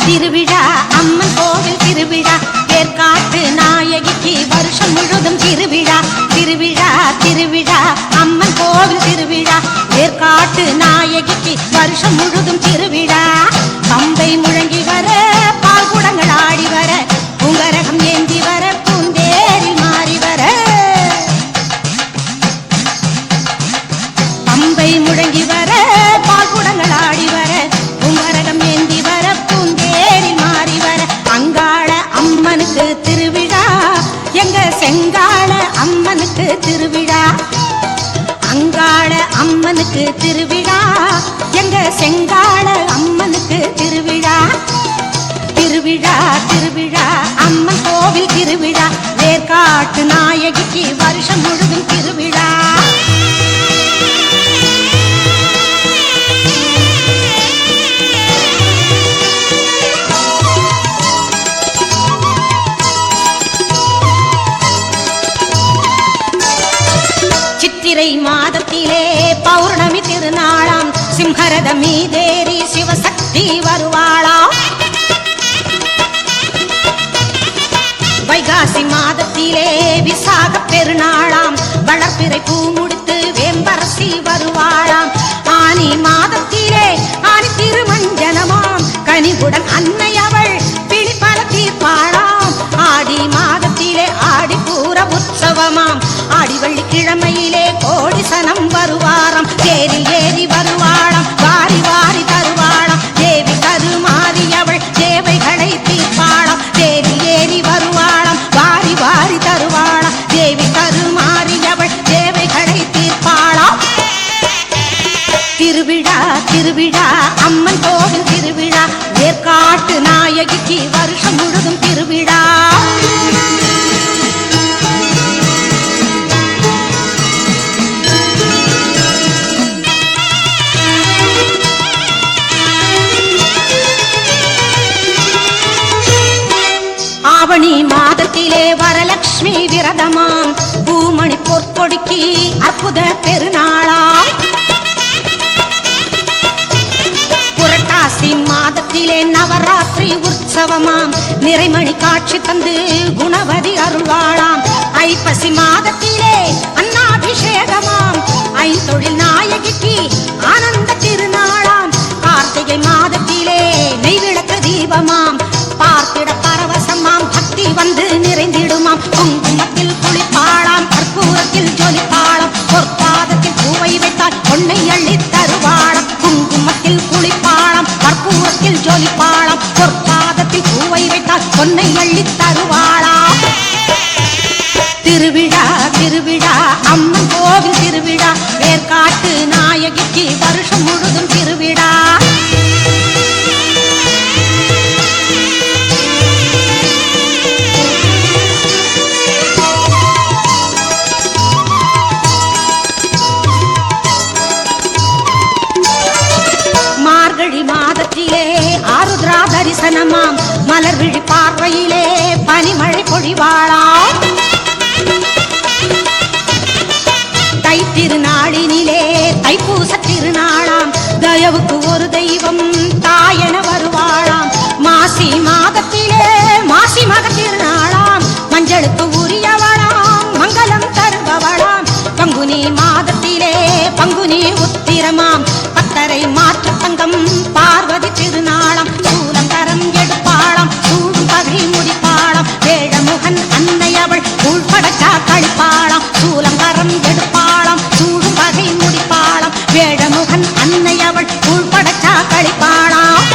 திருவிழா அம்மன் கோவில் திருவிழா ஏற்காட்டு நாயகிக்கு வருஷம் முழுதும் திருவிழா திருவிழா திருவிழா அம்மன் கோவில் திருவிழா ஏற்காட்டு நாயகிக்கு வருஷம் முழுதும் திருவிழா பம்பை முழங்கி வர பால்குடங்கள் ஆடி வர உங்கரகம் ஏந்தி வர பூந்தேரில் மாறி வர பம்பை முழங்கி வர பால்குடங்கள் ஆடி வர உங்கரகம் ஏந்தி வர பூந்தேரில் மாறி வர அங்காள அம்மனுக்கு திருவிழா எங்க செங்காள அம்மனுக்கு திருவிழா அங்காள அம்மனுக்கு திருவிழா எங்க செங்காள அம்மனுக்கு திருவிழா திருவிழா திருவிழா அம்மன் கோவில் திருவிழா ஏற்காட்டு நாயகிக்கு வருஷம் முழுதும் திருவிழா சித்திரை மாதத்திலே பௌர்ணமி திருநாளாம் சிம்ஹரத மீதேறி சிவசக்தி வருவாளாம் வைகாசி மாதத்திலே விசாக பெருநாளாம் வளர்ப்பிறை பூ முடித்து வேம்பரசி வருவாளாம் ஆனி மாதத்திலே ஆனி திருமஞ்சனமாம் கனிவுடன் அன்னை அவள் பிடிப்பல தீர்ப்பாளாம் ஆடி மாதத்திலே ஆடி பூர உற்சவமாம் ஆடி வெள்ளிக்கிழமையிலே கோடி சனம் வருவாராம் தேரி ஏறி வருவாளாம் வாரி வாரி தருவாளாம் தேவி கருமாறி அவள் தேவைகளை தீர்ப்பாளாம் தேரி ஏறி வருவாளாம் வாரி வாரி தருவாளாம் தேவி கருமாறி அவள் தேவைகளை தீர்ப்பாளாம் திருவிழா திருவிழா அம்மன் கோவில் திருவிழா ஏற்காட்டு நாயகிக்கு வருஷம் முழுதும் திருவிழா ஆவணி மாதத்திலே வரலட்சுமி விரதமாம் பூமணி பொற்கொடிக்கு அற்புத பெருநாளாம் புரட்டாசி மாதத்திலே நவராத்திரி உற்சவமாம் நிறைமணி காட்சி தந்து குணவதி அருள்வாளாம் ஐப்பசி மாதத்திலே அன்னாபிஷேகமாம் ஐந்தொழில் நாயகிக்கு ஆனந்த திருநாளாம் கார்த்திகை மாதத்திலே நெய்விளக்கு தீபமாம் பார்த்திட பரவசமாம் பக்தி வந்து நிறைந்திடுமாம் குங்குமத்தில் குளிப்பாளாம் கற்பூரத்தில் ஜொலிப்பாளாம் பொற்பாதத்தில் பூவை வைத்தால் பொன்னை அள்ளி தருவாளாம் குங்குமத்தில் குளிப்பாளாம் கற்பூரத்தில் ஜொலிப்பாளாம் பொற்பாதத்தில் பூவை வைத்தால் பொன்னை அள்ளி தருவாளாம் திருவிழா திருவிழா அம்மன் கோவில் திருவிழா ஏற்காட்டு நாயகிக்கு வருஷம் முழுதும் திருவிழா மாதத்திலே ஆருத்ரா தரிசனமாம் மலர் விழி பார்வையிலே பனிமழை பொழிவாளாம் தை திருநாளினிலே தைப்பூச திருநாளாம் தயவுக்கு ஒரு தெய்வம் தாயென வருவாளாம் மாசி மாதத்திலே மாசி மக திருநாளாம் மஞ்சளுக்கு உரியவளாம் மங்களம் தருபவளாம் பங்குனி மாதத்திலே பங்குனி உத்திரமாம் பத்தரை மாற்று தங்கம் பார்வதி திருநாளாம் சூலங்கரம் எடுப்பாளாம் சூடும் பகை முடிப்பாளாம் வேழமுகன் அன்னை அவள் உள்படச்சா கழிப்பாளாம் சூலங்கரம் எடுப்பாளாம் சூடும் பகை முடிப்பாளாம் வேழமுகன் அன்னை அவள் உள்படச்சா கழிப்பாளாம்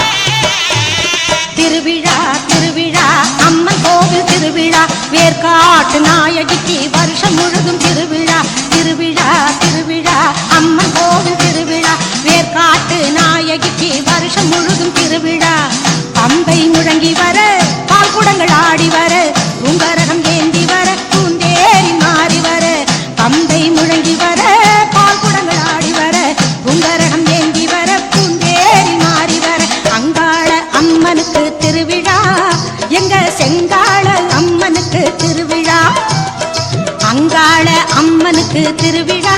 திருவிழா திருவிழா அம்மன் கோவில் திருவிழா வேற்காட்டு நாயகிக்கு வருஷம் முழுதும் திருவிழா திருவிழா திருவிழா அம்மன் கோவில் திருவிழா வேற்காட்டு நாயகிக்கு வருஷம் முழுதும் திருவிழா பம்பை முழங்கி வர பால்குடங்கள் ஆடி வர உங்கரகம் ஏந்தி வர பூந்தேரி மாறி வர பம்பை முழங்கி வர பால்குடங்கள் ஆடி வர உங்கரகம் ஏந்தி வர பூந்தேரி மாறி வர அங்காள அம்மனுக்கு திருவிழா எங்க செங்காள அம்மனுக்கு திருவிழா அங்காள அம்மனுக்கு திருவிழா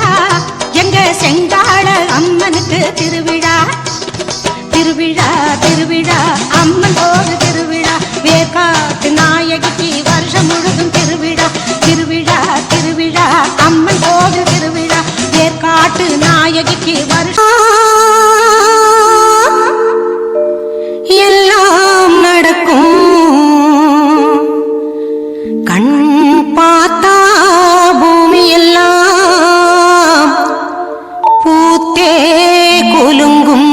எங்க செங்காள அம்மனுக்கு திருவிழா திருவிழா திருவிழா அம்மன் கோவில் திருவிழா வேர்காட்டு நாயகிக்கு வருஷம் முழுதும் திருவிழா திருவிழா திருவிழா அம்மன் கோவில் திருவிழா வேர்காட்டு நாயகிக்கு வருஷம் எல்லாம் நடக்கும் கண் பார்த்தா பூமி எல்லாம் பூத்தே குலுங்கும்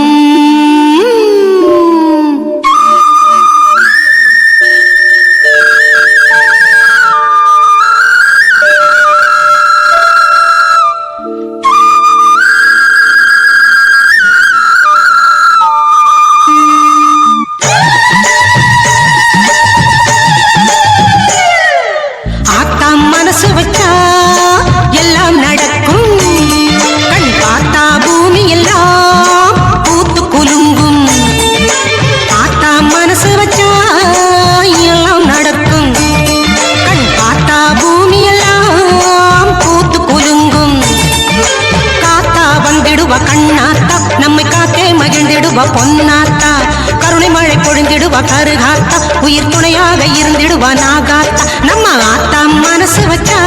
மனசு வச்சா எல்லாம் நடக்கும் கண் பார்த்தா பூமி எல்லாம் பூத்து குலுங்கும் பார்த்தா மனசு வச்சா எல்லாம் நடக்கும் கண் பார்த்தா பூமி எல்லாம் பூத்து குலுங்கும் காத்தா வந்திடுவா கண்ணாத்தா நம்மை காத்தே மகிழ்ந்திடுவா பொன்னாத்தா கருணை மழை பொழிந்திடுவா கருகாத்தா உயிர் துணையாக இருந்திடுவா நாகாத்தா நம்ம ஆத்தா மனசு வச்சா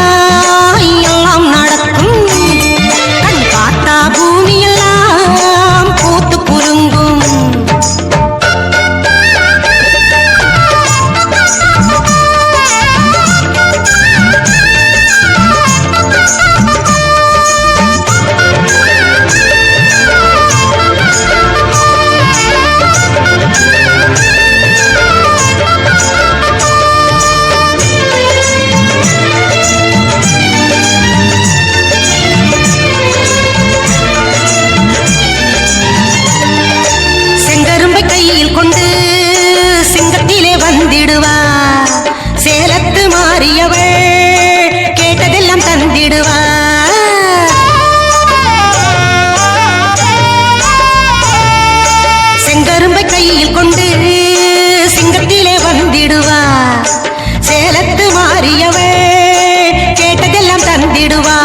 எல்லாம் நடக்கும் கண் பார்த்தா பூமி எல்லாம் பூத்து குலுங்கும் கையில் கொண்டு சிங்கத்திலே வந்திடுவா சேலத்து மாறியவள் கேட்டதெல்லாம் தந்திடுவா செங்கரும்பை கையில் கொண்டு சிங்கத்திலே வந்திடுவா சேலத்து மாறியவள் கேட்டதெல்லாம் தந்திடுவா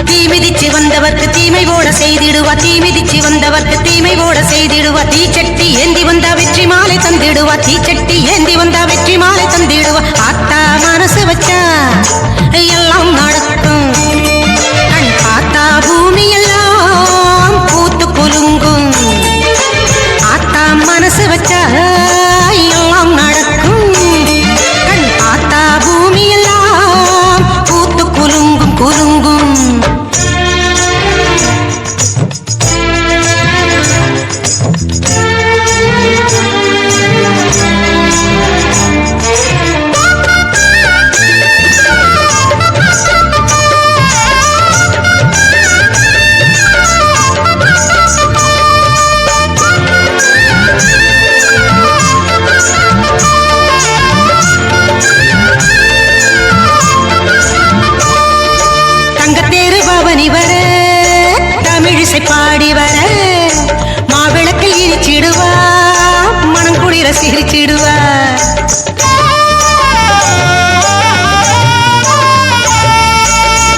தீ மிதிச்சு வந்தவர்க்கு தீமை ஓட செய்திடுவா தீ மிதிச்சு வந்தவர்க்கு தீமை ஓட செய்திடுவா தீச்சட்டி ஏந்தி வந்தா வெற்றி மாலை தந்திடுவா தீச்சட்டி ஏந்தி வந்தா வெற்றி மாலை தந்திடுவா ஆத்தா மனசு வச்சா எல்லாம் நடக்கும் கண் பார்த்தா பூமி எல்லாம் பூத்து குலுங்கும் ஆத்தா மனசு வச்சா எல்லாம் நடக்கும் கண் பார்த்தா பூமி எல்லாம் பூத்து குலுங்கும் குலுங்கும் பாடி வர மாவிளக்கை இனிச்சிடுவா மனம் குளிர சிரிச்சிடுவா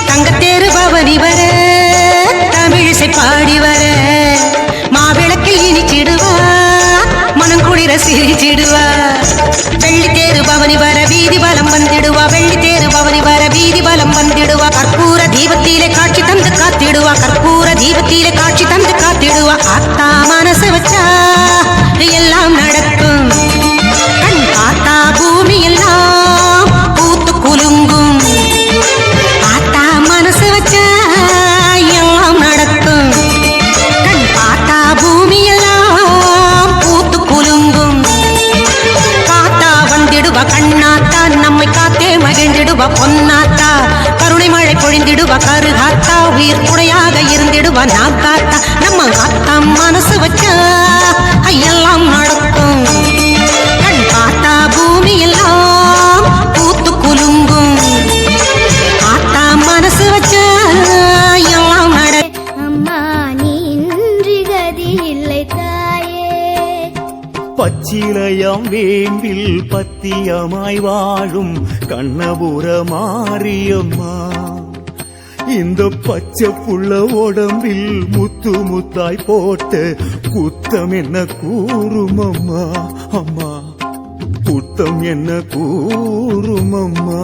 தங்கத்தேரு பவனி வர தமிழிசை பாடி வர மாவிளக்கை இனிச்சிடுவா மனம் குளிர சிரிச்சிடுவா வெள்ளித்தேரு பவனி வர வீதி பலம் வந்திடுவா வெள்ளித்தேரு பவனி வர வீதி பலம் வந்திடுவா கற்பூர தீபத்திலே காட்சி தந்து காத்திடுவா கற்பூர தீபத்திலே காட்சி தந்து காத்திடுவா ஆத்தா மனசு வச்சா எல்லாம் நடக்கும் கண் பார்த்தா பூமி எல்லாம் பூத்து குலுங்கும் ஆத்தா மனசு வச்சா எல்லாம் நடக்கும் கண் பார்த்தா பூமி எல்லாம் பூத்து குலுங்கும் காத்தா வந்திடுவா கண்ணாத்தா நம்மை காத்தே மகிழ்ந்திடுவா பொன்னாத்தா கருணை மழை பொழிந்திடுவா கருகாத்தா உயிர் துணையாக இருந்திடுவா நாக்காத்தா நம்ம ஆத்தா மனசு வச்சா எல்லாம் நடக்கும் கண் பார்த்தா பூமி எல்லாம் பூத்து குலுங்கும் ஆத்தா மனசு வச்சா எல்லாம் நடக்கும் அம்மா நீ இன்றி கதி இல்லை தாயே பச்சிலையாம் வேம்பில் பத்தியமாய் வாழும் கண்ணபுர மாரியம்மா இந்த பச்சை புள்ள உடம்பில் முத்து முத்தாய் போட்ட குத்தம் என்ன கூறும் அம்மா அம்மா குத்தம் என்ன கூறும் அம்மா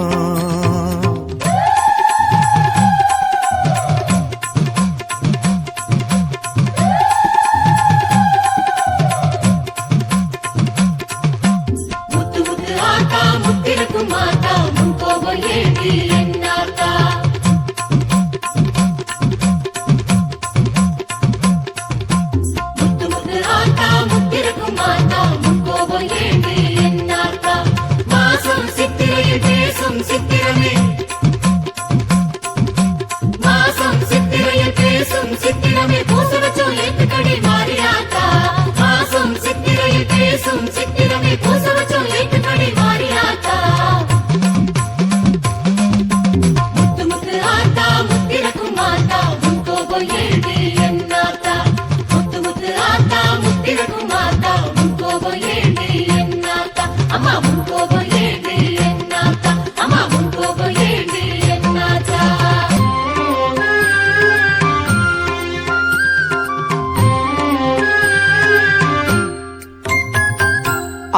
முத்து முத்து ஆத்தா முத்திருக்கும் மாத்தா முன் கோபம் ஏந்தி என்னாத்தா முத்து முத்து ஆத்தா முத்திருக்கும் மாத்தா முன் கோபம் ஏந்தி என்னாத்தா மாசம் சித்திரையில் பேசும் சித்திரமே மாசம் சித்திரையில் பேசும் சித்திரமே பூச வச்சோம் ஏத்துக்கடி மாறியாத்தா மாசம் சித்திரையில் பேசும் சித்திரமே பூச வச்சோம் ஏத்துக்கடி மாறியாத்தா முத்து முத்து ஆத்தா முத்திருக்கும் மாத்தா முன் கோபம் ஏந்தி என்னாத்தா முத்து முத்து ஆத்தா முத்திருக்கும் மாத்தா முன் கோபம் ஏந்தி என்னாத்தா அம்மா முன் கோபம் ஏந்தி என்னாத்தா அம்மா முன் கோபம் ஏந்தி என்னாத்தா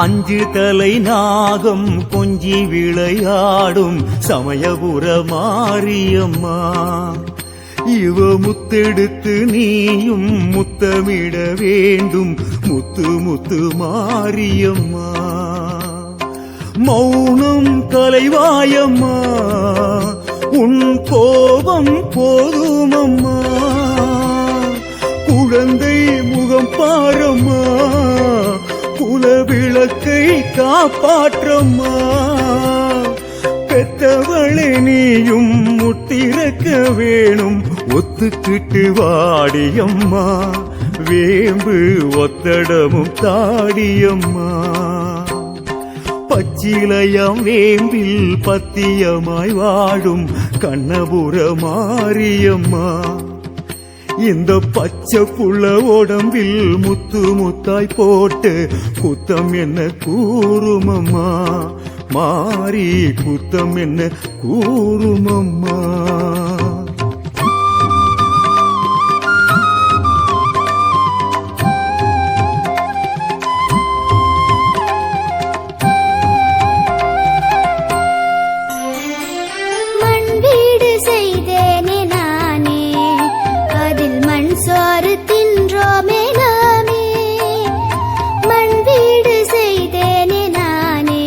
அஞ்சு தலை நாகம் கொஞ்சி விளையாடும் சமயபுர மாரியம்மா இவ முத்தெடுத்து நீயும் முத்தமிட வேண்டும் முத்து முத்து மாரியம்மா மௌனம் கலைவாயம்மா உன் கோபம் போதுமம்மா குழந்தை முகம் பாரம்மா குலவிளக்கை காப்பாற்றம்மா பெத்தவளே நீயும் முத்திறக்க வேணும் ஒத்துக்கிட்டு வாடியம்மா வேம்பு ஒத்தடமும் தாடியம்மா பச்சிலையம் வேம்பில் பத்தியமாய் வாழும் கண்ணபுர மாரியம்மா இந்த பச்சை புள்ள உடம்பில் முத்து முத்தாய் போட்டு குத்தம் என்ன கூறுமம்மா மாறி குத்தம் என்ன கூறுமம்மா மண் வீடு செய்தேனே நானே அதில் மண் சோறு தின்றோமே நாமே மண் வீடு செய்தேனே நானே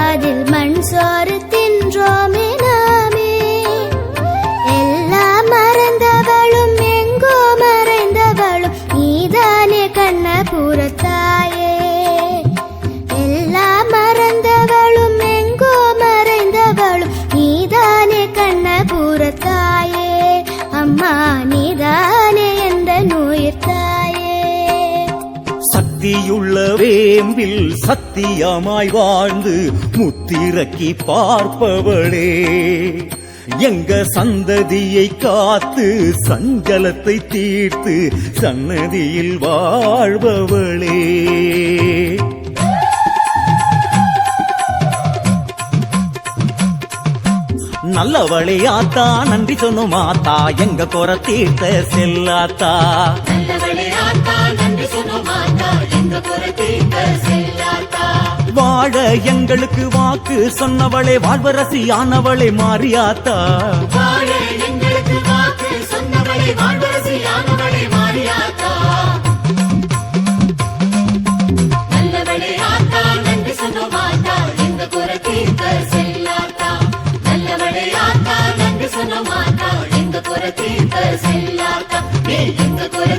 அதில் மண் சோறு தின்றோமே நாமே எல்லாம் மறந்தவளும் எங்கோ மறைந்தவளும் நீதானே கண்ணபுரத்தாயே எல்லாம் மறந்தவளும் எங்கோ மறைந்தவளும் நீதானே கண்ணபுரத்தாயே அம்மா நீதானே என்ற நோயிற் தாயே சக்தியுள்ள வேம்பில் சத்தியமாய் வாழ்ந்து முத்திரக்கி பார்ப்பவளே எங்க சந்ததியை காத்து சஞ்சலத்தை தீர்த்து சன்னதியில் வாழ்பவளே நல்லவளே ஆத்தா நன்றி சொன்னும் ஆத்தா எங்க குறை தீர்த்த செல்லாத்தா நல்லவளே ஆத்தா நன்றி சொன்னோம் ஆத்தா எங்க குறை தீர்க்க செல்லாத்தா வாழ எங்களுக்கு வாக்கு சொன்னவளே வாழ்வரசியானவளே மாறியாத்தா வாழ எங்களுக்கு வாக்கு சொன்னவளே வாழ்வரசியானவளே மாறியாத்தா நல்லவளே ஆத்தா நன்றி சொன்னோம் ஆத்தா எங்க குறை தீர்க்க செல்லாத்தா நல்லவளே ஆத்தா நன்றி சொன்னோம் ஆத்தா எங்க குறை தீர்க்க செல்லாத்தா நீ எங்க குறை